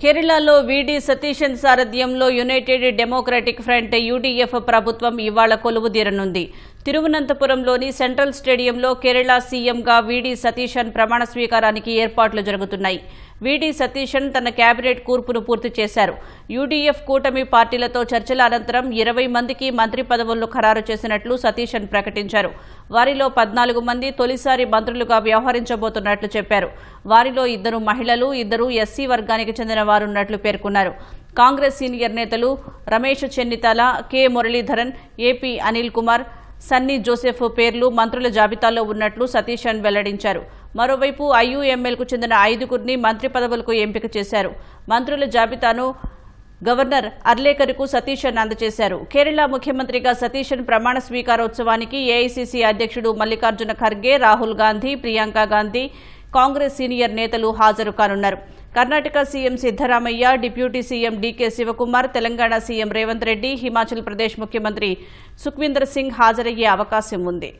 కేరళలో వీడి సతీశన్ సారథ్యంలో యునైటెడ్ డెమోక్రటిక్ ఫ్రంట్ యూడీఎఫ్ ప్రభుత్వం ఇవాళ కొలువుదీరనుంది. తిరువనంతపురంలోని సెంట్రల్ స్టేడియంలో కేరళ సీఎంగా వీడి సతీశన్ ప్రమాణ స్వీకారానికి ఏర్పాట్లు జరుగుతున్నాయి. వీడి సతీశన్ తన కేబినెట్ కూర్పును పూర్తి చేశారు. యూడీఎఫ్ కూటమి పార్టీలతో చర్చల అనంతరం 20 మందికి మంత్రి పదవులను ఖరారు చేసినట్లు సతీశన్ ప్రకటించారు. వారిలో 14 మంది తొలిసారి మంత్రులుగా వ్యవహరించబోతున్నట్లు చెప్పారు. వారిలో 2 మహిళలు, 2 ఎస్సీ వర్గానికి చెందిన వారున్నట్లు పేర్కొన్నారు. కాంగ్రెస్ సీనియర్ నేతలు రమేష్ చెన్నితాల, కె మురళీధరన్, ఏపీ అనిల్ కుమార్, సన్నీ జోసెఫ్ పేర్లు మంత్రుల జాబితాలో ఉన్నట్లు సతీశన్ వెల్లడించారు. మరోవైపు ఐయుఎంఎల్కు చెందిన 5గురిని మంత్రి పదవులకు ఎంపిక చేశారు. మంత్రుల జాబితాను గవర్నర్ అర్లేకర్కు సతీశన్ అందజేశారు. కేరళ ముఖ్యమంత్రిగా సతీశన్ ప్రమాణ స్వీకారోత్సవానికి ఏఐసీసీ అధ్యక్షుడు మల్లికార్జున ఖర్గే, రాహుల్ గాంధీ, ప్రియాంక గాంధీ, కాంగ్రెస్ సీనియర్ నేతలు హాజరు కానున్నారు. Karnataka CM Siddaramaiah, deputy CM DK Shivakumar, Telangana CM Revanth Reddy, Himachal Pradesh ముఖ్యమంత్రి సుఖ్వీందర్ సింగ్ హాజరయ్యే అవకాశం ఉంది.